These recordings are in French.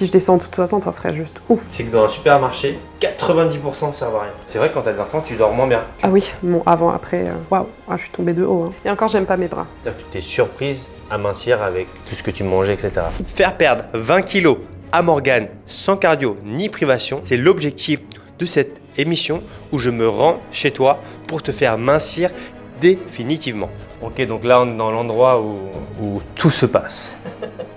si je descends de toute façon, ça serait juste ouf. C'est que dans un supermarché, 90% servent à rien. C'est vrai que quand t'as des enfants, tu dors moins bien. Ah oui, bon, avant, après, waouh, je suis tombée de haut. Hein. Et encore, j'aime pas mes bras. Tu t'es surprise à mincir avec tout ce que tu mangeais, etc. Faire perdre 20 kilos à Morgane sans cardio ni privation, c'est l'objectif de cette émission où je me rends chez toi pour te faire mincir définitivement. Ok, donc là on est dans l'endroit où tout se passe,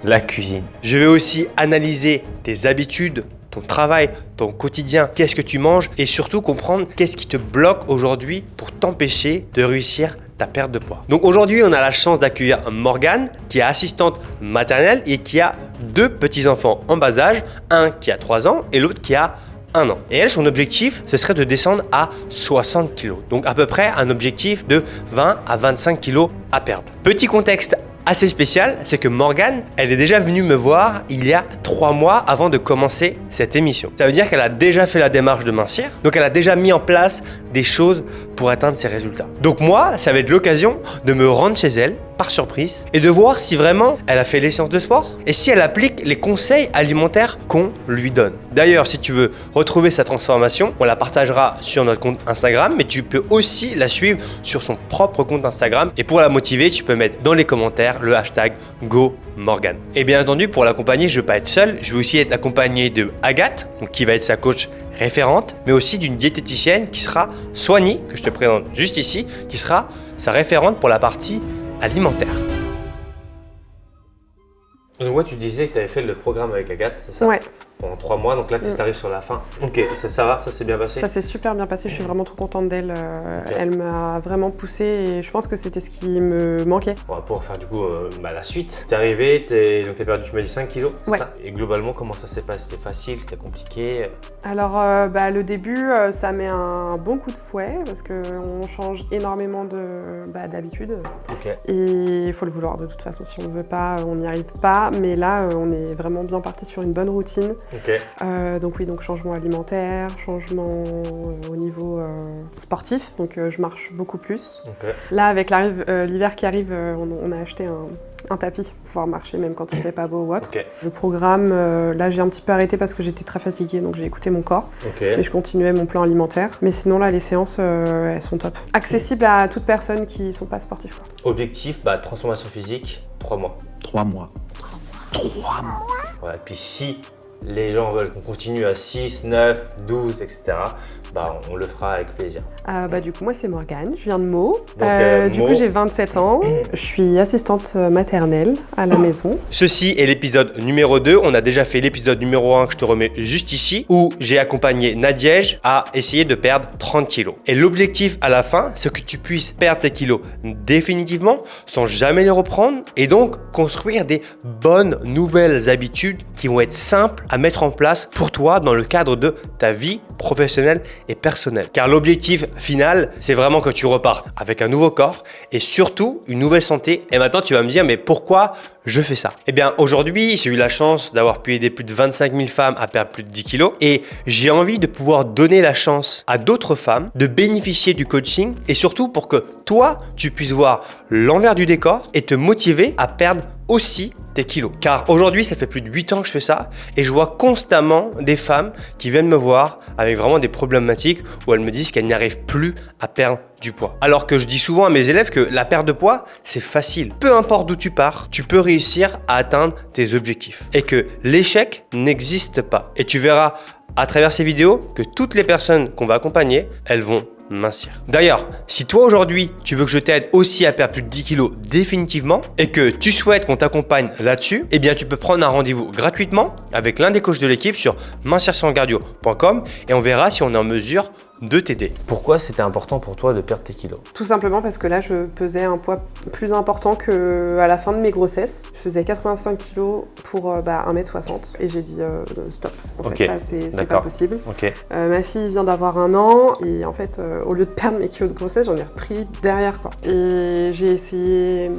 la cuisine. Je vais aussi analyser tes habitudes, ton travail, ton quotidien, qu'est-ce que tu manges et surtout comprendre qu'est-ce qui te bloque aujourd'hui pour t'empêcher de réussir ta perte de poids. Donc aujourd'hui, on a la chance d'accueillir Morgane qui est assistante maternelle et qui a 2 petits-enfants en bas âge, un qui a 3 ans et l'autre qui a 1 an. Et elle, son objectif, ce serait de descendre à 60 kg. Donc à peu près un objectif de 20 à 25 kg à perdre. Petit contexte assez spécial, c'est que Morgane, elle est déjà venue me voir il y a 3 mois avant de commencer cette émission. Ça veut dire qu'elle a déjà fait la démarche de mincir, donc elle a déjà mis en place des choses pour atteindre ses résultats. Donc moi, ça va être l'occasion de me rendre chez elle, par surprise, et de voir si vraiment elle a fait les séances de sport et si elle applique les conseils alimentaires qu'on lui donne. D'ailleurs, si tu veux retrouver sa transformation, on la partagera sur notre compte Instagram, mais tu peux aussi la suivre sur son propre compte Instagram. Et pour la motiver, tu peux mettre dans les commentaires le hashtag #GoMorgane. Et bien entendu, pour l'accompagner, je ne vais pas être seul, je vais aussi être accompagné de Agathe, donc qui va être sa coach référente, mais aussi d'une diététicienne qui sera Soigny, que je te présente juste ici, qui sera sa référente pour la partie alimentaire. Donc ouais, tu disais que tu avais fait le programme avec Agathe, c'est ça? Ouais. Pendant 3 mois, donc là tu arrives sur la fin. Ok, ça va, ça s'est bien passé? Ça s'est super bien passé, je suis vraiment trop contente d'elle. Okay. Elle m'a vraiment poussée et je pense que c'était ce qui me manquait. On va pouvoir faire du coup la suite. T'es arrivé, donc t'as perdu, tu m'as dit 5 kilos, c'est ouais. Ça? Et globalement, comment ça s'est passé? C'était facile, c'était compliqué? Alors le début, ça met un bon coup de fouet parce qu'on change énormément d'habitudes. Okay. Et il faut le vouloir de toute façon, si on ne veut pas, on n'y arrive pas. Mais là, on est vraiment bien parti sur une bonne routine. Okay. Donc oui, donc changement alimentaire, changement au niveau sportif, donc je marche beaucoup plus. Okay. Là, avec l'hiver qui arrive, on a acheté un tapis pour pouvoir marcher même quand il fait pas beau ou autre. Okay. Le programme, là j'ai un petit peu arrêté parce que j'étais très fatiguée, donc j'ai écouté mon corps. Okay. Mais je continuais mon plan alimentaire. Mais sinon là, les séances, elles sont top. Accessibles à toute personne qui ne sont pas sportifs. Quoi. Objectif, transformation physique, 3 mois. 3 mois. 3 mois. Voilà, et puis si les gens veulent qu'on continue à 6, 9, 12, etc., on le fera avec plaisir. Du coup, moi, c'est Morgane, je viens de Meaux. Du Meaux. coup, j'ai 27 ans. Je suis assistante maternelle à la maison. Ceci est l'épisode numéro 2. On a déjà fait l'épisode numéro 1 que je te remets juste ici, où j'ai accompagné Nadège à essayer de perdre 30 kilos. Et l'objectif à la fin, c'est que tu puisses perdre tes kilos définitivement, sans jamais les reprendre, et donc construire des bonnes nouvelles habitudes qui vont être simples à mettre en place pour toi dans le cadre de ta vie professionnelle et personnelle. Car l'objectif final, c'est vraiment que tu repartes avec un nouveau corps et surtout une nouvelle santé. Et maintenant, tu vas me dire, mais pourquoi je fais ça? Eh bien, aujourd'hui, j'ai eu la chance d'avoir pu aider plus de 25 000 femmes à perdre plus de 10 kilos et j'ai envie de pouvoir donner la chance à d'autres femmes de bénéficier du coaching et surtout pour que toi, tu puisses voir l'envers du décor et te motiver à perdre aussi tes kilos. Car aujourd'hui, ça fait plus de 8 ans que je fais ça et je vois constamment des femmes qui viennent me voir avec vraiment des problématiques où elles me disent qu'elles n'y arrivent plus à perdre du poids. Alors que je dis souvent à mes élèves que la perte de poids, c'est facile. Peu importe d'où tu pars, tu peux réussir à atteindre tes objectifs. Et que l'échec n'existe pas. Et tu verras à travers ces vidéos que toutes les personnes qu'on va accompagner, elles vont mincir. D'ailleurs, si toi aujourd'hui, tu veux que je t'aide aussi à perdre plus de 10 kilos définitivement et que tu souhaites qu'on t'accompagne là-dessus, eh bien tu peux prendre un rendez-vous gratuitement avec l'un des coachs de l'équipe sur mincirsanscardio.com et on verra si on est en mesure de t'aider. Pourquoi c'était important pour toi de perdre tes kilos? Tout simplement parce que là, je pesais un poids plus important qu'à la fin de mes grossesses. Je faisais 85 kilos pour 1m60 et j'ai dit stop. En fait, là, c'est pas possible. Okay. Ma fille vient d'avoir 1 an et en fait, au lieu de perdre mes kilos de grossesse, j'en ai repris derrière, quoi. Et j'ai essayé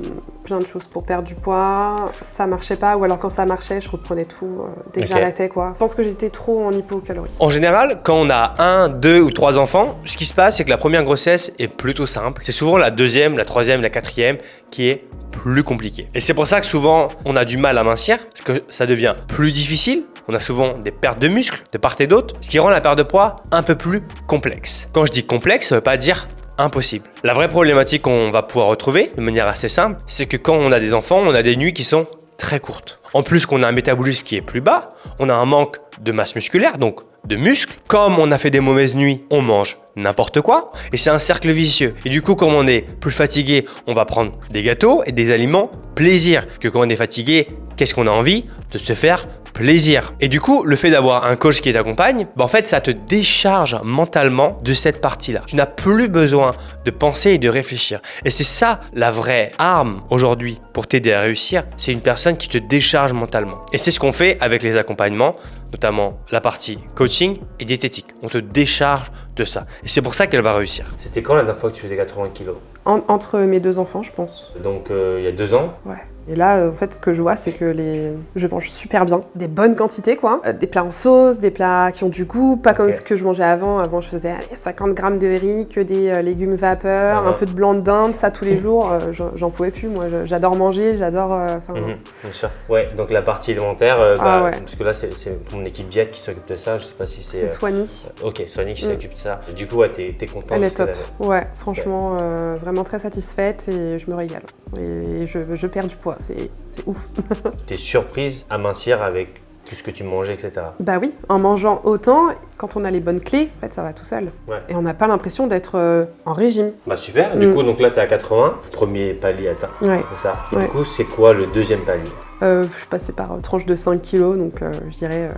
plein de choses pour perdre du poids. Ça marchait pas, ou alors quand ça marchait, je reprenais tout dès que j'arrêtais, quoi. Je pense que j'étais trop en hypocalorie. En général, quand on a 1, 2 ou 3 3 enfants, ce qui se passe, c'est que la première grossesse est plutôt simple. C'est souvent la deuxième, la troisième, la quatrième qui est plus compliquée. Et c'est pour ça que souvent, on a du mal à mincir, parce que ça devient plus difficile. On a souvent des pertes de muscles de part et d'autre, ce qui rend la perte de poids un peu plus complexe. Quand je dis complexe, ça ne veut pas dire impossible. La vraie problématique qu'on va pouvoir retrouver de manière assez simple, c'est que quand on a des enfants, on a des nuits qui sont très courtes. En plus qu'on a un métabolisme qui est plus bas, on a un manque de masse musculaire, donc de muscles. Comme on a fait des mauvaises nuits, on mange n'importe quoi et c'est un cercle vicieux. Et du coup, comme on est plus fatigué, on va prendre des gâteaux et des aliments plaisir. Que quand on est fatigué, qu'est-ce qu'on a envie? De se faire plaisir. Et du coup, le fait d'avoir un coach qui t'accompagne, en fait, ça te décharge mentalement de cette partie-là. Tu n'as plus besoin de penser et de réfléchir. Et c'est ça la vraie arme aujourd'hui pour t'aider à réussir. C'est une personne qui te décharge mentalement. Et c'est ce qu'on fait avec les accompagnements, notamment la partie coaching et diététique. On te décharge de ça. Et c'est pour ça qu'elle va réussir. C'était quand la dernière fois que tu faisais 80 kilos? Entre mes 2 enfants, je pense. Donc il y a 2 ans? Ouais. Et là, en fait, ce que je vois, c'est que je mange super bien. Des bonnes quantités, quoi. Des plats en sauce, des plats qui ont du goût, pas comme ce que je mangeais avant. Avant, je faisais 50 grammes de riz, que des légumes vapeur, un peu de blanc de dinde, ça tous les jours. J'en pouvais plus, moi. J'adore manger, j'adore... Bien sûr. Ouais, donc la partie alimentaire, ouais. parce que là, c'est mon équipe diète qui s'occupe de ça. Je sais pas si c'est... C'est Soigny. Ok, Soigny qui s'occupe de ça. Et du coup, ouais, t'es contente? Elle est top. Ouais, franchement, vraiment très satisfaite et je me régale. Et je perds du poids. C'est ouf. T'es surprise à mincir avec tout ce que tu mangeais, etc. Bah oui, en mangeant autant, quand on a les bonnes clés, en fait, ça va tout seul. Ouais. Et on n'a pas l'impression d'être en régime. Bah super, du coup, donc là, t'es à 80, premier palier atteint. Ouais. C'est ça. Et du coup, c'est quoi le deuxième palier? Je suis passée par tranche de 5 kilos, donc je dirais...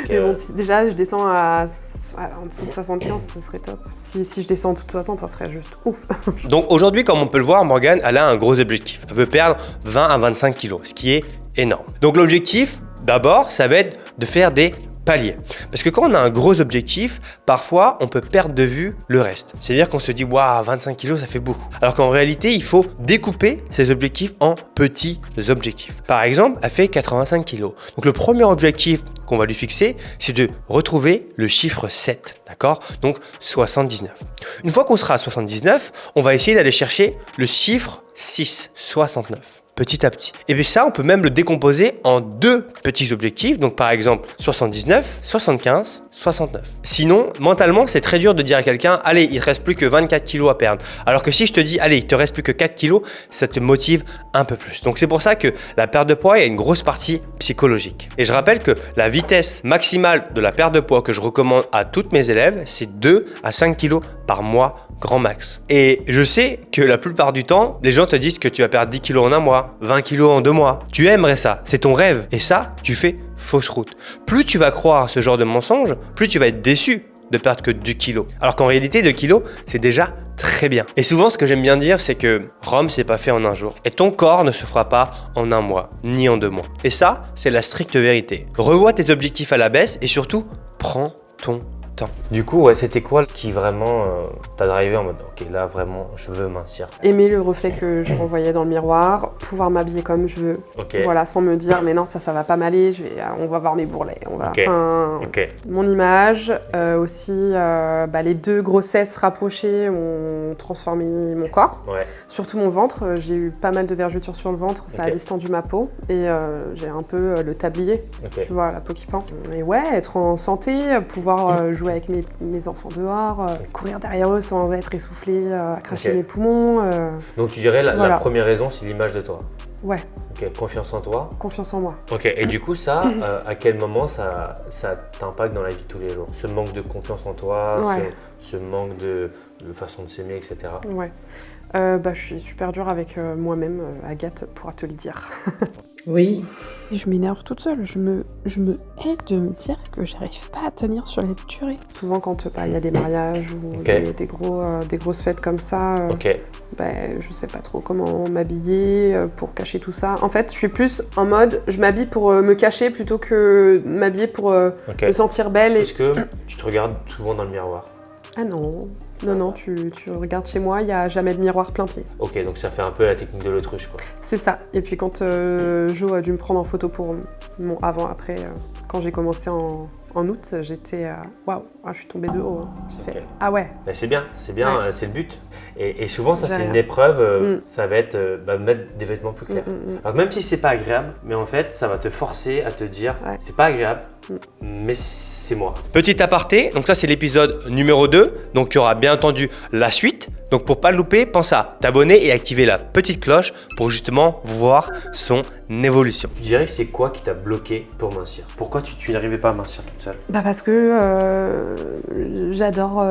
Mais bon, déjà, je descends en dessous de 75, ce serait top. Si je descends en dessous de 60, ça serait juste ouf. Donc aujourd'hui, comme on peut le voir, Morgane, elle a un gros objectif. Elle veut perdre 20 à 25 kilos, ce qui est énorme. Donc l'objectif, d'abord, ça va être de faire des paliers. Parce que quand on a un gros objectif, parfois on peut perdre de vue le reste. C'est-à-dire qu'on se dit waouh, 25 kilos ça fait beaucoup. Alors qu'en réalité, il faut découper ces objectifs en petits objectifs. Par exemple, elle fait 85 kilos. Donc le premier objectif qu'on va lui fixer, c'est de retrouver le chiffre 7, d'accord? Donc 79. Une fois qu'on sera à 79, on va essayer d'aller chercher le chiffre 6, 69. Petit à petit. Et bien ça, on peut même le décomposer en 2 petits objectifs. Donc par exemple, 79, 75, 69. Sinon, mentalement, c'est très dur de dire à quelqu'un, allez, il ne te reste plus que 24 kilos à perdre. Alors que si je te dis, allez, il te reste plus que 4 kilos, ça te motive un peu plus. Donc c'est pour ça que la perte de poids, il y a une grosse partie psychologique. Et je rappelle que la vitesse maximale de la perte de poids que je recommande à toutes mes élèves, c'est 2 à 5 kilos par mois, grand max. Et je sais que la plupart du temps, les gens te disent que tu vas perdre 10 kilos en un mois, 20 kilos en 2 mois. Tu aimerais ça, c'est ton rêve. Et ça, tu fais fausse route. Plus tu vas croire ce genre de mensonge, plus tu vas être déçu de perdre que 2 kilos. Alors qu'en réalité, 2 kilos, c'est déjà très bien. Et souvent, ce que j'aime bien dire, c'est que Rome, c'est pas fait en un jour. Et ton corps ne se fera pas en un mois, ni en 2 mois. Et ça, c'est la stricte vérité. Revois tes objectifs à la baisse et surtout, prends ton temps. Du coup, ouais, c'était quoi qui vraiment t'a drivé en mode ok, là vraiment je veux mincir? Aimer le reflet que je renvoyais dans le miroir, pouvoir m'habiller comme je veux, voilà, sans me dire mais non ça va pas m'aller, on va voir mes bourrelets, mon image, aussi les 2 grossesses rapprochées ont transformé mon corps, surtout mon ventre, j'ai eu pas mal de vergetures sur le ventre, ça a distendu ma peau et j'ai un peu le tablier, tu vois, la peau qui pend. Et ouais, être en santé, pouvoir jouer avec mes enfants dehors, courir derrière eux sans être essoufflé, à cracher mes poumons. Donc tu dirais la première raison, c'est l'image de toi? Ouais. Ok, confiance en toi? Confiance en moi. Ok, et du coup ça, à quel moment ça t'impacte dans la vie de tous les jours? Ce manque de confiance en toi, ce manque de façon de s'aimer, etc. Ouais. Je suis super dure avec moi-même, Agathe pourra te le dire. Oui. Je m'énerve toute seule, je me hais de me dire que j'arrive pas à tenir sur la durée. Souvent quand il y a des mariages ou des grosses fêtes comme ça, je sais pas trop comment m'habiller pour cacher tout ça. En fait, je suis plus en mode, je m'habille pour me cacher plutôt que m'habiller pour me sentir belle. Est-ce que tu te regardes souvent dans le miroir? Ah non, tu regardes chez moi, il n'y a jamais de miroir plein pied. Ok, donc ça fait un peu la technique de l'autruche, quoi. C'est ça. Et puis quand Jo a dû me prendre en photo pour mon avant-après, quand j'ai commencé en août, j'étais waouh, je suis tombée de haut. Hein. J'ai fait Ok. ah ouais. Ben, c'est bien, Ouais. c'est le but. Et souvent, ça, c'est J'avais- une épreuve, ça va être mettre des vêtements plus clairs. Mm. Alors, même si c'est pas agréable, mais en fait, ça va te forcer à te dire, Ouais. c'est pas agréable, mais c'est moi. Petit aparté, donc ça, c'est l'épisode numéro 2. Donc, il y aura bien entendu la suite. Donc, pour pas le louper, pense à t'abonner et activer la petite cloche pour justement voir son évolution. Tu dirais que c'est quoi qui t'a bloqué pour mincir? Pourquoi tu n'arrivais pas à mincir toute seule? Bah parce que j'adore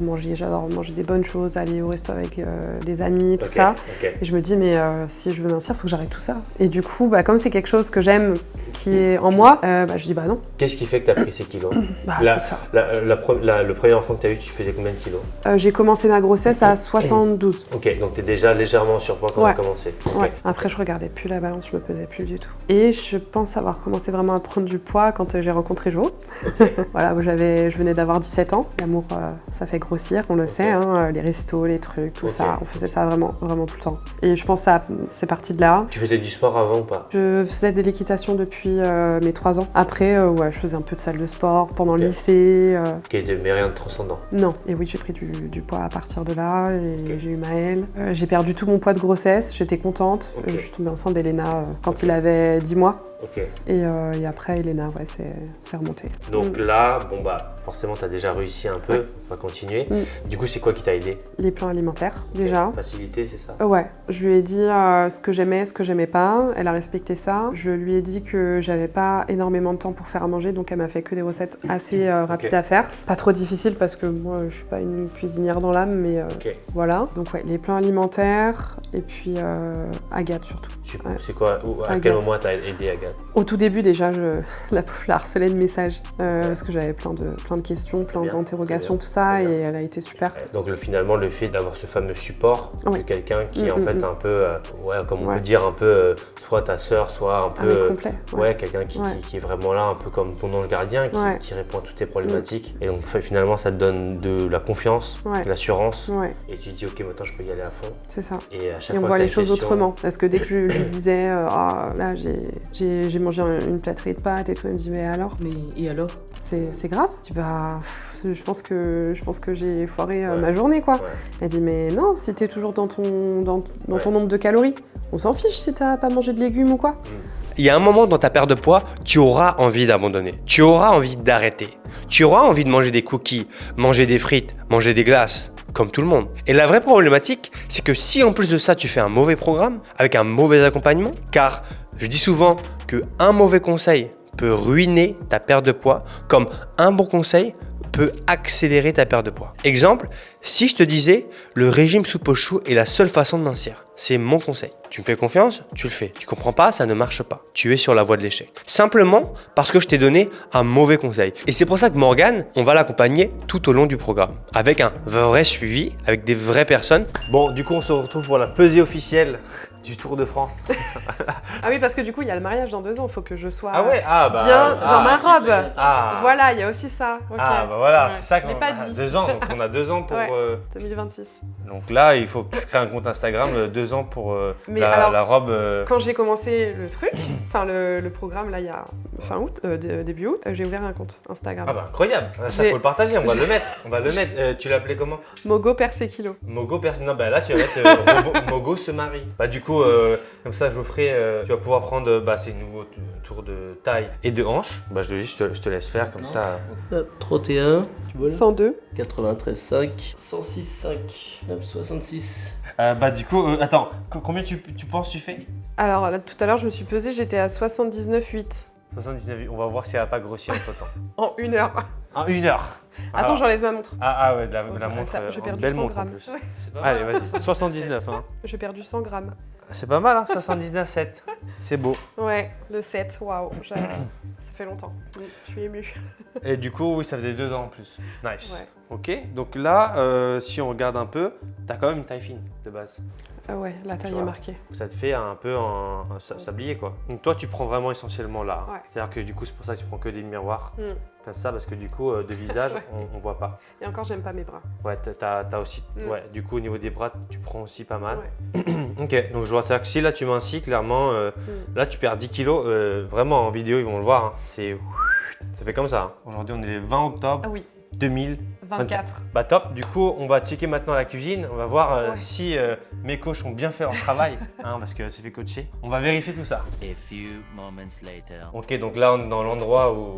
manger des bonnes choses, aller au resto avec des amis, tout ça. Ok. Et je me dis mais si je veux mincir, faut que j'arrête tout ça. Et du coup, comme c'est quelque chose que j'aime, qui est en moi, je dis bah non. Qu'est-ce qui fait que tu as pris ces kilos? Bah, La- tout ça. Le premier enfant que tu as eu, tu faisais combien de kilos? J'ai commencé ma grossesse à 72. Ok, donc tu es déjà légèrement en surpoids quand on a Ouais. commencé. Ok. Ouais. Après, je regardais plus la balance, je me pesais plus du tout. Et je pense avoir commencé vraiment à prendre du poids quand j'ai rencontré Jo. Ok. Voilà, où je venais d'avoir 17 ans. L'amour, ça fait grossir, on le sait, hein, les restos, les trucs, tout Ok. ça. On faisait ça vraiment, vraiment tout le temps. Et je pense que c'est parti de là. Tu faisais du sport avant ou pas? Je faisais de l'équitation depuis mes 3 ans. Après, je faisais un peu de salle de sport pendant le Ok. lycée. Ok, mais rien de transcendant. Non, et oui, j'ai pris du poids à partir de là. Et Ok. j'ai eu Maël. J'ai perdu tout mon poids de grossesse, j'étais contente. Ok. Je suis tombée enceinte d'Elena quand Ok. il avait 10 mois. Ok. Et après, Elena, ouais, c'est remonté. Donc là, bon bah, forcément, tu as déjà réussi un peu. Ouais. On va continuer. Mm. Du coup, c'est quoi qui t'a aidé? Les plans alimentaires, déjà. Facilité, c'est ça? Ouais, je lui ai dit ce que j'aimais pas. Elle a respecté ça. Je lui ai dit que j'avais pas énormément de temps pour faire à manger, donc elle m'a fait que des recettes assez rapides à faire. Pas trop difficiles parce que moi, je suis pas une cuisinière dans l'âme, mais Ok. voilà. Donc ouais, les plans alimentaires et puis Agathe surtout. Super. Ouais. C'est quoi? À Agathe. quel moment t'as aidé Agathe? Au tout début déjà, la pauvre la harcelais de messages parce que j'avais plein de questions, plein Bien, d'interrogations, très tout ça, très bien. et elle a été super. Donc finalement, le fait d'avoir ce fameux support de Ouais. quelqu'un qui est en Mm, fait mm. un peu, comme on Ouais. peut dire, un peu soit ta sœur, soit un Ah, peu, mais complet. ouais, quelqu'un qui, Ouais. qui est vraiment là, un peu comme ton ange gardien, Ouais. qui répond à toutes tes problématiques. Et donc finalement, ça te donne de la confiance, Ouais. de l'assurance, Ouais, et tu te dis, ok, maintenant je peux y aller à fond. c'est ça. Et à chaque Et on fois voit que t'as les une choses question- autrement. Parce que dès que je lui disais, là j'ai mangé une plâtrée de pâtes et tout, elle me dit, mais alors, Mais et alors? c'est grave? Je dis, bah, je pense que j'ai foiré Ouais. ma journée, quoi. Ouais. Elle dit, mais non, si t'es toujours dans ton Ouais. nombre de calories, on s'en fiche si t'as pas mangé de légumes ou quoi. Il y a un moment dans ta perte de poids, tu auras envie d'abandonner. Tu auras envie d'arrêter. Tu auras envie de manger des cookies, manger des frites, manger des glaces, comme tout le monde. Et la vraie problématique, c'est que si en plus de ça, tu fais un mauvais programme, avec un mauvais accompagnement, car je dis souvent qu'un mauvais conseil peut ruiner ta perte de poids, comme un bon conseil peut accélérer ta perte de poids. Exemple, si je te disais le régime soupe aux choux est la seule façon de mincir, c'est mon conseil. Tu me fais confiance, tu le fais. Tu comprends pas, ça ne marche pas. Tu es sur la voie de l'échec. Simplement parce que je t'ai donné un mauvais conseil. Et c'est pour ça que Morgane, on va l'accompagner tout au long du programme, avec un vrai suivi, avec des vraies personnes. Bon, du coup, on se retrouve pour la pesée officielle du Tour de France. Ah oui, parce que du coup, il y a le mariage dans 2 ans, faut que je sois bah bien dans ma robe. Ah. Voilà, il y a aussi ça. Ok. Ah bah voilà, Ouais. c'est ça Je qu'on l'ai pas a dit. 2 ans, donc on a 2 ans pour... Ouais. 2026. Donc là, il faut que tu crées un compte Instagram, 2 ans pour Mais alors, la robe... Quand j'ai commencé le truc, enfin le programme là il y a fin août, début août, j'ai ouvert un compte Instagram. Ah bah incroyable, ça J'ai- faut le partager, on va le mettre, tu l'appelais comment? Mogo percé kilo. Mogo personne. Non bah là tu vas mettre Mogo se marie. Bah du coup comme ça Geoffrey tu vas pouvoir prendre ces nouveaux tours de taille et de hanche. Bah je te laisse faire comme ça. 31, tu vois là? 102. 93,5, 106,5, 9,66. Bah du coup attends, combien tu penses tu fais? Alors là, tout à l'heure je me suis pesée, j'étais à 79,8 79, on va voir si elle a pas grossi entre temps. en 1 heure. En 1 heure. Attends, j'enlève ma montre. Ah ouais, de la Ouais, montre, ça, j'ai perdu belle 100 montre en grammes. plus. Ouais, C'est pas Allez, mal, hein. vas-y, 79 hein. j'ai perdu 100 grammes. C'est pas mal hein, 79,7. C'est beau. Ouais, le 7, waouh, ça fait longtemps. Je suis émue. Et du coup, oui, ça faisait 2 ans en plus. Nice. Ouais. Ok, donc là, si on regarde un peu, t'as quand même une taille fine de base. Ah ouais, la taille vois. est marquée. Donc ça te fait un peu un sablier quoi. Donc toi, tu prends vraiment essentiellement là. Ouais. C'est-à-dire que du coup, c'est pour ça que tu prends que des miroirs Mm. comme ça, parce que du coup, de visage, Ouais. on voit pas. Et encore, j'aime pas mes bras. Ouais, t'as aussi. Mm. Ouais, du coup, au niveau des bras, tu prends aussi pas mal. Ouais. Ok, donc je vois ça que si là tu mincis, clairement, Mm. là tu perds 10 kilos. Vraiment en vidéo, ils vont le voir. Hein. C'est Ça fait comme ça. Hein. Aujourd'hui, on est le 20 octobre Ah oui, 2024. 24. Bah top, du coup on va checker maintenant la cuisine, on va voir Ouais. si mes coachs ont bien fait leur travail, hein, parce que c'est fait coacher. On va vérifier tout ça. A few moments later. Ok, donc là on est dans l'endroit où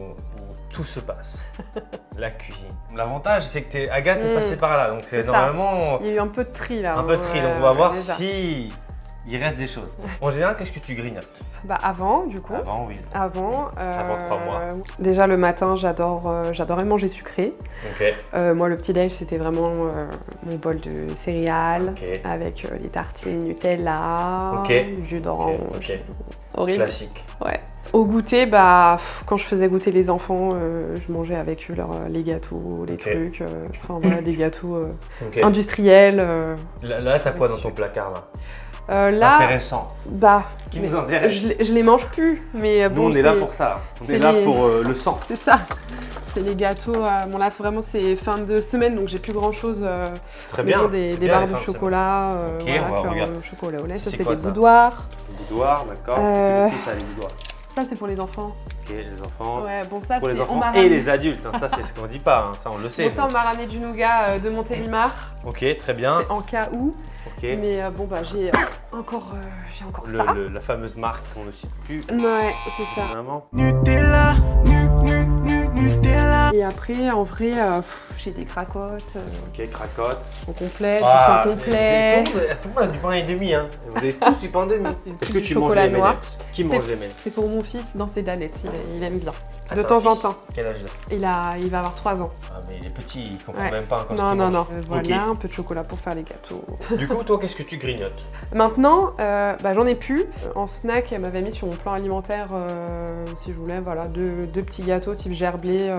tout se passe, la cuisine. L'avantage c'est que Agathe est passée par là, donc C'est ça. normalement Il y a eu un peu de tri là. un peu de tri, donc on va voir déjà. si il reste des choses. En général, qu'est-ce que tu grignotes? Bah avant, du coup. Avant, oui. Avant, Avant 3 mois. Déjà le matin, j'adorais manger sucré. Ok, Moi, le petit-déj, c'était vraiment mon bol de céréales Ok. avec les tartines Nutella, Ok. du jus d'orange. ok. Horrible. Classique. Ouais. Au goûter, bah, quand je faisais goûter les enfants, je mangeais avec eux les gâteaux, les Ok. trucs. Enfin voilà, des gâteaux Ok. industriels. Là, t'as quoi dans ton placard là? Là, Intéressant. bah, Qui mais nous intéresse? je les mange plus, mais Nous, bon, on est là c'est- pour ça. On c'est est là les- pour le sang. C'est ça. C'est les gâteaux. Bon là, vraiment, c'est fin de semaine, donc j'ai plus grand chose. Très bien. Des c'est bien, barres les de fins de chocolat, Ok, voilà, on va cœur regarder. au chocolat au lait. C'est Ça, c'est quoi, des ça boudoirs. semaine. Boudoir, d'accord. Euh, C'est qui ça, les boudoirs? Ça, c'est pour les enfants. Ok, les enfants. Ouais, bon, ça, Pour les c'est. enfants On m'a et ramené... les adultes. Hein. Ça, c'est ce qu'on dit pas. Hein. Ça, on le sait. Bon, ça, on m'a ramené du nougat de Montélimar, Ok, très bien. en cas où. Ok. Mais bon, bah, j'ai encore ça. La fameuse marque qu'on ne cite plus. Ouais, c'est ça. Vraiment. Et après, en vrai, j'ai des cracottes Ok, cracotte. en complet, Ah, du pain complet. Tout le monde a du pain et demi. Hein. Vous avez tous du pain et demi. Est-ce que Du tu manges chocolat les noir. M&M's? Qui mange les M&M's? C'est pour mon fils dans ses danettes, il aime bien. De Attends, temps en fils, temps. Quel âge il a? Il va avoir 3 ans. Ah, mais il est petit, il comprend Ouais. même pas encore ce Non, qu'il non, mange. non. Voilà, un peu de chocolat pour faire les gâteaux. Du coup, toi, qu'est-ce que tu grignotes? Maintenant, bah, j'en ai plus. En snack, elle m'avait mis sur mon plan alimentaire, si je voulais, voilà, deux petits gâteaux type gerblé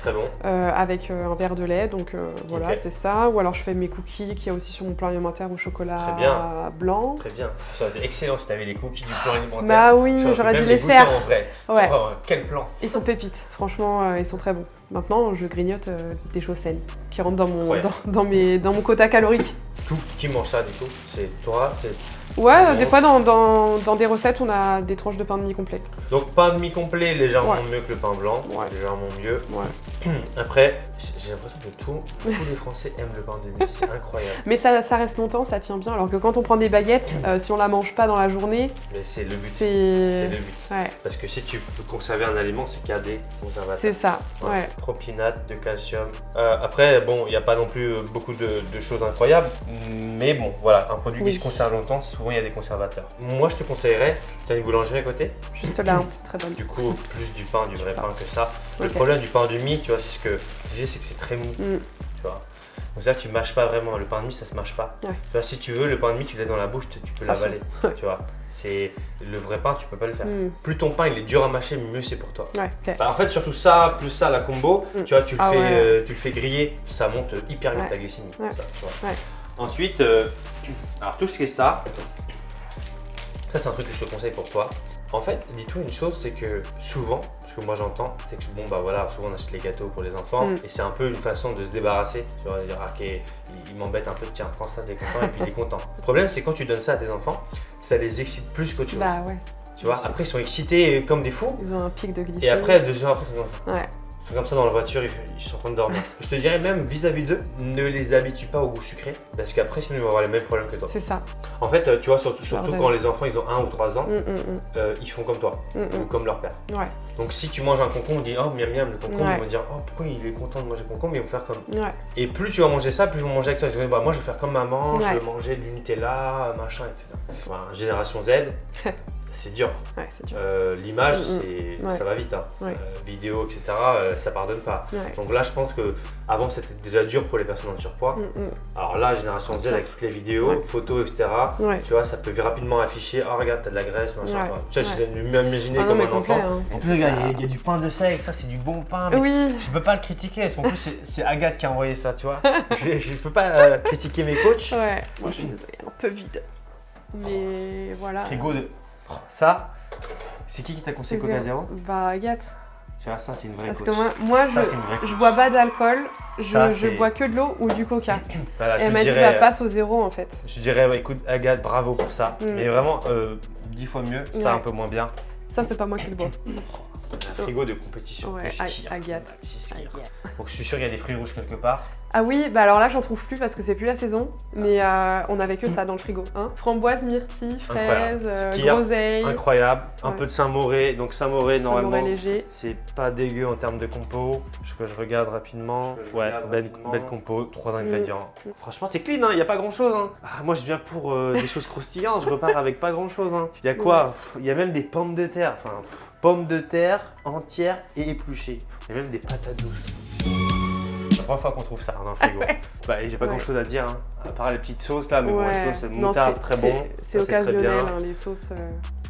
Très bon. avec un verre de lait. Donc voilà, Ok. c'est ça. Ou alors je fais mes cookies qui a aussi sur mon plan alimentaire au chocolat Très bien. blanc. Très bien. Ça aurait été excellent si tu avais les cookies du plan alimentaire. Bah oui, Ça, on j'aurais peut dû même les goûter faire. En vrai. Ouais. Oh, quel plan. Ils sont pépites, franchement, ils sont très bons. Maintenant, je grignote des choses saines qui rentrent Ouais. dans mon quota calorique. Tout. Qui mange ça du coup? C'est toi? C'est... Ouais, Ouais. des fois dans des recettes, on a des tranches de pain demi-complet. Donc pain demi-complet, légèrement Ouais. mieux que le pain blanc. Ouais. Légèrement mieux. Ouais. Après, j'ai l'impression que tous les Français aiment le pain de mie. C'est incroyable. Mais ça reste longtemps, ça tient bien. Alors que quand on prend des baguettes, si on la mange pas dans la journée, Mais c'est le but. C'est c'est... le but. Ouais, Parce que si tu peux conserver un aliment, c'est qu'il y a des conservateurs. c'est ça, ouais. Propinate, de calcium. Après, bon, il n'y a pas non plus beaucoup de choses incroyables. Mais bon, voilà, un produit Oui. qui se conserve longtemps, souvent il y a des conservateurs. Moi, je te conseillerais, tu as une boulangerie à côté. Juste là, très bonne. Du coup, plus du pain, du vrai pain que ça. Le Ok. problème du pain de mie, tu vois, c'est ce que je disais, c'est que c'est très mou. Mm. Tu vois. Donc ça, tu mâches pas vraiment. Le pain de mie, ça se mâche pas. Ouais. Tu vois, si tu veux, le pain de mie, tu le laisses dans la bouche, tu peux Ça l'avaler. fond. Tu vois. C'est le vrai pain, tu peux pas le faire. Mm. Plus ton pain il est dur à mâcher, mieux c'est pour toi. Ouais, ok. Bah, en fait, surtout ça, plus ça, la combo, Mm. tu vois, tu le, Ah fais, ouais. tu le fais griller, ça monte hyper vite Ouais. ta glycémie. Ouais. Ça, tu vois. Ouais. Ensuite, alors tout ce qui est ça c'est un truc que je te conseille pour toi. En fait, dis-toi une chose, c'est que souvent, ce que moi j'entends, c'est que bon bah voilà, souvent on achète les gâteaux pour les enfants Mm. et c'est un peu une façon de se débarrasser. Tu vois, dire ah, ok, il m'embête un peu, tiens, prends ça, t'es content et puis il est content. Le problème, c'est quand tu donnes ça à tes enfants, ça les excite plus qu'autre chose. Bah ouais, Tu vois, après ils sont excités comme des fous ils ont un pic de glycémie. et après 2 heures après, Ouais, ils sont comme ça dans la voiture, ils sont en train de dormir. Je te dirais même vis-à-vis d'eux, ne les habitue pas au goût sucré parce qu'après sinon ils vont avoir les mêmes problèmes que toi. c'est ça. En fait, tu vois, surtout Pardon. quand les enfants ils ont 1 ou 3 ans, ils font comme toi ou Mm. comme leur père. Ouais, Donc si tu manges un concombre, on dit oh miam miam le concombre, Ouais. ils vont dire oh pourquoi il est content de manger le concombre, ils vont faire comme. ouais, Et plus tu vas manger ça, plus ils vont manger avec toi. Ils vont dire bah moi je vais faire comme maman, je Ouais. vais manger du Nutella, machin, etc. Voilà, génération Z, c'est dur. ouais, c'est dur. L'image, Ouais. ça va vite. Hein. Ouais. Vidéo, etc. Ça pardonne pas. Ouais. Donc là, je pense que avant c'était déjà dur pour les personnes en surpoids. Alors là, génération Z avec toutes les vidéos, Ouais. photos, etc. Ouais. Tu vois, ça peut rapidement afficher. Oh regarde, t'as de la graisse, machin. Ouais. Tu vois, Ouais. j'essaie de m'imaginer Ah non, comme mais un complet, enfant. hein. En plus, regarde, il y a du pain de seigle, ça c'est du bon pain. Mais Oui, je peux pas le critiquer parce qu'en plus c'est Agathe qui a envoyé ça, tu vois. Je peux pas critiquer mes coachs. ouais. Moi, je suis désolée, un peu vide. Mais voilà. Frigo de. Oh, ça, c'est qui t'a conseillé C'est Coca zéro. Zéro? Bah, Agathe. Tu vois, ça c'est une vraie Parce coach. que moi Ça, c'est une vraie je coach. bois pas d'alcool, Ça, je c'est- bois que de l'eau ou du coca. Voilà, Et je elle te m'a dit, dirais, bah, passe au zéro en fait. Je dirais, ouais, écoute, Agathe, bravo pour ça. Mm. Mais vraiment, 10 fois mieux, ça Ouais. un peu moins bien. Ça, c'est pas moi qui le bois. un frigo de compétition. Ouais, Du ski, Agathe. un petit skieur. Agathe. Donc je suis sûr qu'il y a des fruits rouges quelque part. Ah oui, bah alors là j'en trouve plus parce que c'est plus la saison, mais on avait que ça dans le frigo. Hein. Framboise, myrtille, fraises, Skier, groseille, incroyable. Un Ouais. peu de Saint-Mauré. Donc Saint-Mauré, Saint-Mauré normalement, léger. c'est pas dégueu en termes de compo. Que je regarde rapidement. Ouais, belle compo, 3 ingrédients. Franchement, c'est clean, il n'y a pas grand chose. Moi, je viens pour des choses croustillantes, je repars avec pas grand chose. Il y a quoi? Il y a même des pommes de terre. Enfin, pommes de terre entières et épluchées. Il y a même des patates douces. C'est la première fois qu'on trouve ça dans le frigo. Bah, j'ai pas Ouais. grand chose à dire, à part les petites sauces là, mais bon, Ouais. les sauces Non, moutarde très bon. C'est Ça, très occasionnel, bien. les sauces.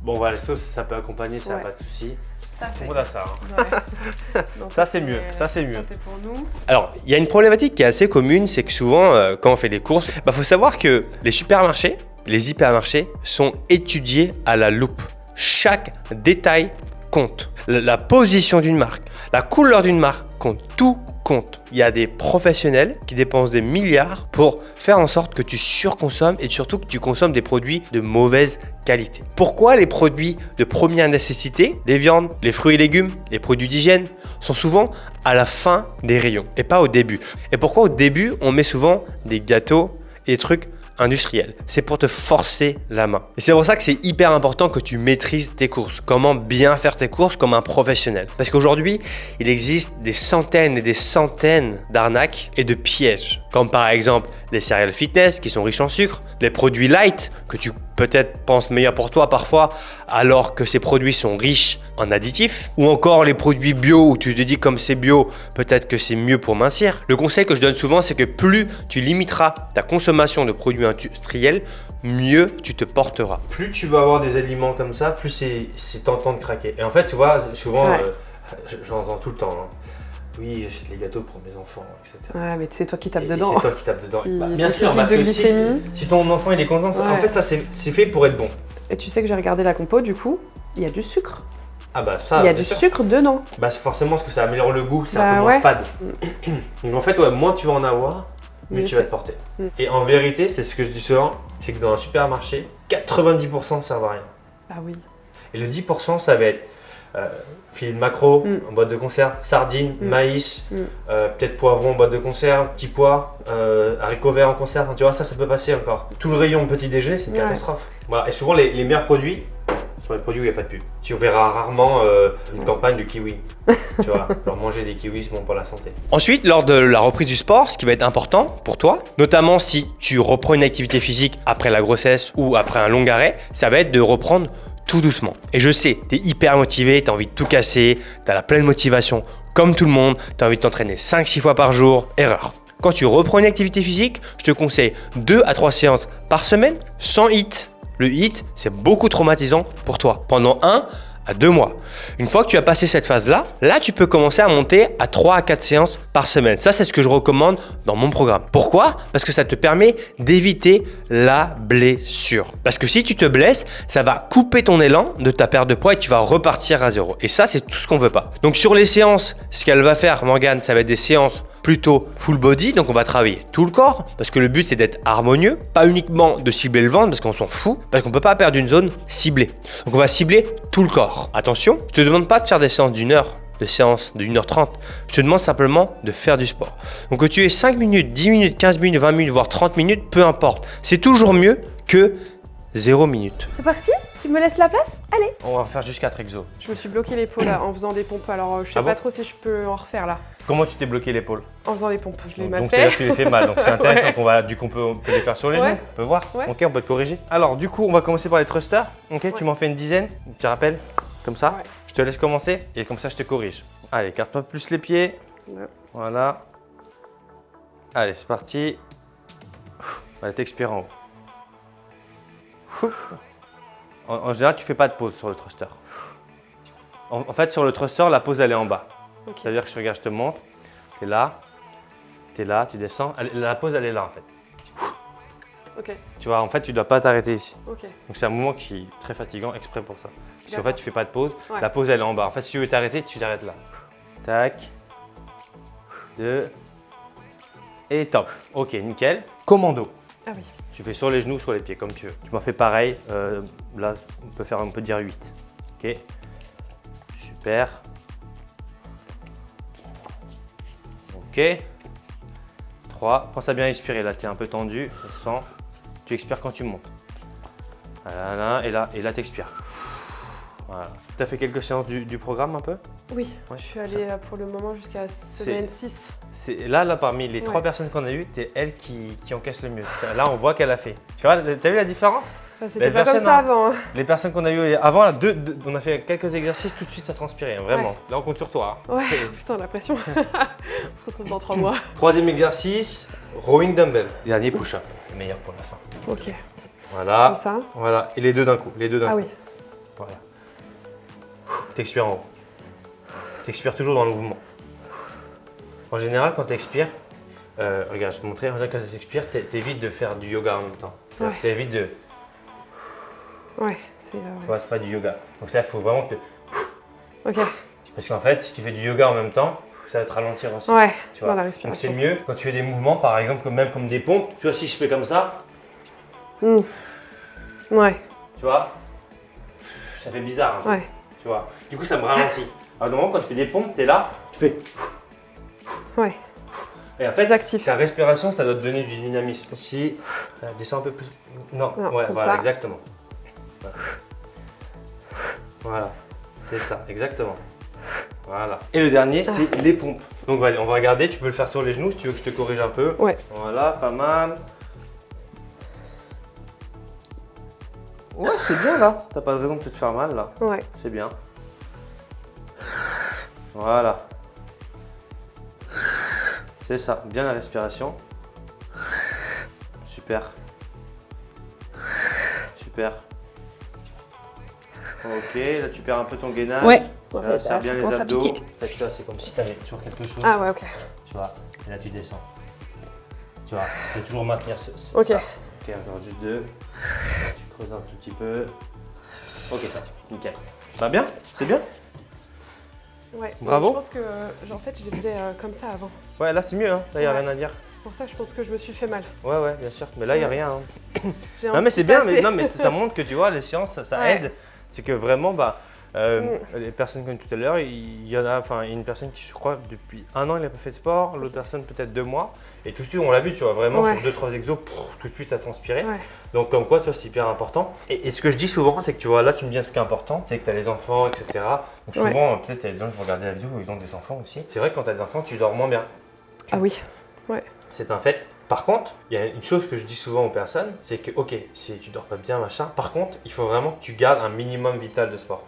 Bon, voilà, les sauces, ça peut accompagner, ça Ouais. pas de souci. Ça, Tout le monde a ça. Ouais. Non, Ça, c'est mieux, ça, c'est mieux. Ça, c'est pour nous. Alors, il y a une problématique qui est assez commune, c'est que souvent, quand on fait des courses, faut savoir que les supermarchés, les hypermarchés sont étudiés à la loupe. Chaque détail compte. La position d'une marque, la couleur d'une marque compte, tout compte. Il y a des professionnels qui dépensent des milliards pour faire en sorte que tu surconsommes et surtout que tu consommes des produits de mauvaise qualité. Pourquoi les produits de première nécessité, les viandes, les fruits et légumes, les produits d'hygiène, sont souvent à la fin des rayons et pas au début? Et pourquoi au début on met souvent des gâteaux et des trucs industriels? C'est pour te forcer la main. Et c'est pour ça que c'est hyper important que tu maîtrises tes courses. Comment bien faire tes courses comme un professionnel. Parce qu'aujourd'hui, il existe des centaines et des centaines d'arnaques et de pièges. Comme par exemple les céréales fitness qui sont riches en sucre, les produits light que tu peut-être penses meilleurs pour toi parfois alors que ces produits sont riches en additifs, ou encore les produits bio où tu te dis comme c'est bio, peut-être que c'est mieux pour mincir. Le conseil que je donne souvent, c'est que plus tu limiteras ta consommation de produits industriels, mieux tu te porteras. Plus tu vas avoir des aliments comme ça, plus c'est tentant de craquer. Et en fait, tu vois, souvent, Ouais. j'en entends tout le temps. Oui, j'achète les gâteaux pour mes enfants, etc. Ouais, mais c'est toi qui tapes Et dedans. c'est toi qui tapes dedans. Qui- Bien petit sûr, pic parce de que glycémie. si ton enfant il est content, en Ouais. fait ça c'est fait pour être bon. Et tu sais que j'ai regardé la compo, du coup, il y a du sucre. Ah bah ça, Il y a bien du sûr. sucre dedans. Bah c'est forcément parce que ça améliore le goût, c'est un Bah peu moins ouais. fade. Donc en fait, ouais, moins tu vas en avoir, mieux Mieux tu vas c'est. te porter. Mm. Et en vérité, c'est ce que je dis souvent, c'est que dans un supermarché, 90% ça va rien. Ah oui. Et le 10% ça va être filet de maquereau Mm. en boîte de conserve, sardines, Mm. maïs, Mm. peut-être poivron en boîte de conserve, petits pois, haricots verts en conserve. Tu vois, ça peut passer encore. Tout le rayon petit déjeuner, c'est une Ouais. catastrophe. Voilà. Et souvent, les meilleurs produits sont les produits où il n'y a pas de pub. Tu verras rarement une campagne de kiwi. Tu vois, leur manger des kiwis, c'est bon pour la santé. Ensuite, lors de la reprise du sport, ce qui va être important pour toi, notamment si tu reprends une activité physique après la grossesse ou après un long arrêt, ça va être de reprendre tout doucement. Et je sais, tu es hyper motivé, tu as envie de tout casser, tu as la pleine motivation, comme tout le monde, tu as envie de t'entraîner 5-6 fois par jour. Erreur. Quand tu reprends une activité physique, je te conseille 2 à 3 séances par semaine, sans HIIT. Le HIIT, c'est beaucoup traumatisant pour toi. Pendant 1 à 2 mois. Une fois que tu as passé cette phase-là, là, tu peux commencer à monter à 3 à 4 séances par semaine. Ça, c'est ce que je recommande dans mon programme. Pourquoi? Parce que ça te permet d'éviter la blessure. Parce que si tu te blesses, ça va couper ton élan de ta perte de poids et tu vas repartir à zéro. Et ça, c'est tout ce qu'on veut pas. Donc sur les séances, ce qu'elle va faire, Morgane, ça va être des séances plutôt full body, donc on va travailler tout le corps, parce que le but c'est d'être harmonieux, pas uniquement de cibler le ventre, parce qu'on s'en fout, parce qu'on peut pas perdre une zone ciblée. Donc on va cibler tout le corps. Attention, je te demande pas de faire des séances d'1 heure, de séances de 1h30, je te demande simplement de faire du sport. Donc que tu aies 5 minutes, 10 minutes, 15 minutes, 20 minutes, voire 30 minutes, peu importe. C'est toujours mieux que 0 minutes. C'est parti? Tu me laisses la place? Allez. On va faire jusqu'à 4 exos. Je me suis bloqué l'épaule là, en faisant des pompes, alors je sais Ah pas bon trop si je peux en refaire là. Comment tu t'es bloqué l'épaule? En faisant des pompes, je l'ai mal Donc c'est là fait. que tu les fais mal, donc c'est intéressant Ouais. qu'on va, du coup on peut les faire sur les genoux, Ouais. on peut voir, Ouais. ok, on peut te corriger. Alors du coup on va commencer par les thrusters, ok, Ouais. tu m'en fais une dizaine, tu rappelles, comme ça, Ouais. je te laisse commencer et comme ça je te corrige. Allez, écarte-toi plus les pieds, Ouais. voilà. Allez, c'est parti. Allez, t'expires en haut. En général, tu fais pas de pause sur le thruster. En fait, sur le thruster, la pause elle est en bas. Ok. Ça veut dire que je regarde, je te montre. Tu es là, tu descends. La pause elle est là en fait. Ok. Tu vois, en fait, tu dois pas t'arrêter ici. Ok. Donc c'est un mouvement qui est très fatigant exprès pour ça. Parce qu'en D'accord. fait, tu fais pas de pause. Ouais. La pause elle est en bas. En fait, si tu veux t'arrêter, tu t'arrêtes là. Tac. 2. Et top. Ok, nickel. Commando. Ah oui. Tu fais sur les genoux, sur les pieds, comme tu veux. Tu m'en fais pareil. Là, on peut dire 8. Ok. Super. Ok. 3. Pense à bien expirer. Là, tu es un peu tendu. Je sens. Tu expires quand tu montes. Voilà, et là tu expires. Voilà. Tu as fait quelques séances du programme un peu? Oui, Ouais, je suis allée pour le moment jusqu'à semaine 6. Là, parmi les 3 personnes qu'on a eues, tu es elle qui encaisse le mieux. Là, on voit qu'elle a fait. Tu vois, tu as vu la différence? C'était pas comme ça avant. Les personnes qu'on a eues avant, là, on a fait quelques exercices, tout de suite ça transpirait, hein, vraiment. Ouais. Là, on compte sur toi. Hein. Ouais, putain, la pression. On se retrouve dans 3 mois. 3e exercice, rowing dumbbell. Dernier push-up, le meilleur pour la fin. Ok, Voilà. comme ça. Voilà, et les deux d'un coup. Ah oui. Voilà. T'expires en haut. T'expires toujours dans le mouvement. En général, quand t'expires, regarde, je te montrais, quand t'expires, t'évites de faire du yoga en même temps. Ouais. T'évites de. Ouais, c'est. Tu vois, c'est pas du yoga. Donc ça, il faut vraiment que. Ok. Parce qu'en fait, si tu fais du yoga en même temps, ça va te ralentir aussi. Ouais, Tu vois. dans la Donc c'est respiration. mieux quand tu fais des mouvements, par exemple, même comme des pompes. Tu vois, si je fais comme ça, Ouais, tu vois, ça fait bizarre. Un peu, ouais, Tu vois. Du coup, ça me ralentit. Alors, normalement, quand tu fais des pompes, t'es là, tu fais. ouais. Et en fait, Plus actif. ta respiration, ça doit te donner du dynamisme. Si, descends un peu plus. Non, Non, ouais, comme voilà, ça. exactement. Voilà, c'est ça, exactement. Voilà. Et le dernier, c'est les pompes. Donc, voilà, on va regarder, tu peux le faire sur les genoux si tu veux que je te corrige un peu. Ouais. Voilà, pas mal. Ouais, c'est bien là. T'as pas de raison de te faire mal là. Ouais. C'est bien. Voilà. C'est ça, bien la respiration. Super. Super. Ok, là tu perds un peu ton gainage. Ouais. Là, serre bien ça les commence à abdos. piquer. En fait, ça, c'est comme si tu avais toujours quelque chose. Ah ouais, ok. Tu vois, et là tu descends. Tu vois, tu peux toujours maintenir Ok. ça. Ok, encore juste 2. Là, tu creuses un tout petit peu. Ok, tac, nickel. Ça va bien? C'est bien? Ouais. Bravo. Je pense que, en fait, je les faisais comme ça avant. Ouais, là c'est mieux, hein. Là il n'y a Ouais. rien à dire. C'est pour ça que je pense que je me suis fait mal. Ouais, ouais, bien sûr. Mais là il n'y a rien. Hein. J'ai un Non, mais petit c'est bien, passé. mais ça montre que tu vois, les séances, ça Ouais. aide. C'est que vraiment, les personnes comme tout à l'heure, il y en a, enfin, une personne qui, je crois, depuis 1 an, il n'a pas fait de sport, l'autre personne peut-être 2 mois. Et tout de suite, on l'a vu, tu vois, vraiment Ouais. sur 2-3 exos, tout de suite, à transpirer. Ouais. Donc, comme quoi, tu vois, c'est hyper important. Et ce que je dis souvent, c'est que tu vois, là, tu me dis un truc important, c'est que tu as les enfants, etc. Donc, souvent, peut-être, il y a des gens qui vont regarder la vidéo où ils ont des enfants aussi. C'est vrai que quand tu as des enfants, tu dors moins bien. Ah oui. Ouais. C'est un fait. Par contre, il y a une chose que je dis souvent aux personnes, c'est que, ok, si tu dors pas bien, machin, par contre, il faut vraiment que tu gardes un minimum vital de sport.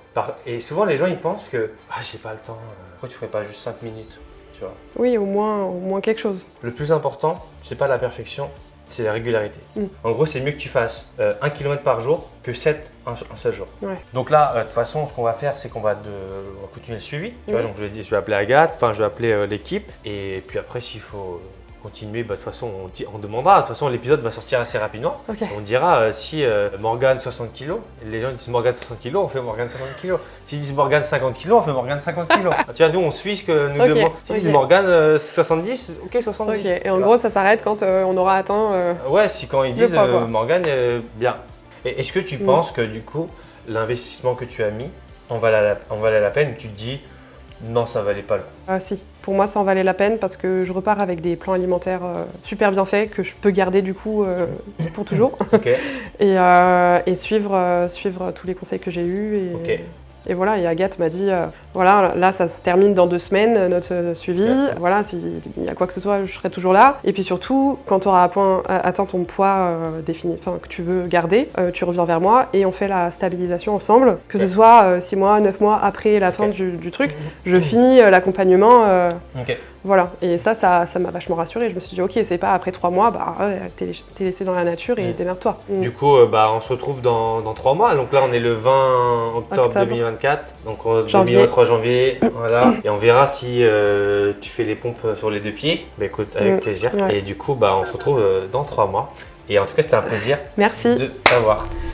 Et souvent, les gens, ils pensent que, ah, j'ai pas le temps, pourquoi tu ferais pas juste 5 minutes, tu vois. Oui, au moins quelque chose. Le plus important, c'est pas la perfection, c'est la régularité. En gros, c'est mieux que tu fasses 1 km par jour que 7 un seul jour. Ouais. Donc là, de toute façon, ce qu'on va faire, c'est qu'on va continuer le suivi. Tu vois, donc je vais appeler Agathe, enfin, je vais appeler l'équipe, et puis après, s'il faut continuer, de toute façon, on demandera. De toute façon, l'épisode va sortir assez rapidement. Ok. On dira si Morgane 60 kg, les gens disent Morgane 60 kg, on fait Morgane 60 kg. S'ils disent Morgane 50 kg, on fait Morgane 50 kg. Tu vois, nous, on suit ce que nous Ok, demandons. S'ils disent ok. Morgane 70, ok, 70. Ok. Et tu en vois. gros, ça s'arrête quand on aura atteint. Ouais, si quand ils Le disent poids, quoi. Morgane, bien. Et est-ce que tu penses que du coup, l'investissement que tu as mis en valait la peine? Tu te dis non, ça valait pas le coup. Si, pour moi ça en valait la peine parce que je repars avec des plans alimentaires super bien faits que je peux garder du coup pour toujours Ok. et suivre tous les conseils que j'ai eus. Ok. Et voilà, et Agathe m'a dit, voilà, là ça se termine dans 2 semaines, notre suivi. Ok. Voilà, s'il y a quoi que ce soit, je serai toujours là. Et puis surtout, quand tu auras atteint ton poids défini, enfin que tu veux garder, tu reviens vers moi et on fait la stabilisation ensemble. Que ce soit 6 mois, 9 mois après la fin du truc, je finis l'accompagnement. Ok. Voilà, et ça m'a vachement rassurée. Je me suis dit, ok, c'est pas après 3 mois, bah t'es laissé dans la nature et démerde-toi. Du coup, on se retrouve dans 3 mois. Donc là, on est le 20 octobre 2024. Donc 2023 janvier. Voilà. Et on verra si tu fais les pompes sur les 2 pieds. Bah écoute, avec plaisir. Ouais. Et du coup, on se retrouve dans 3 mois. Et en tout cas, c'était un plaisir Merci. de t'avoir.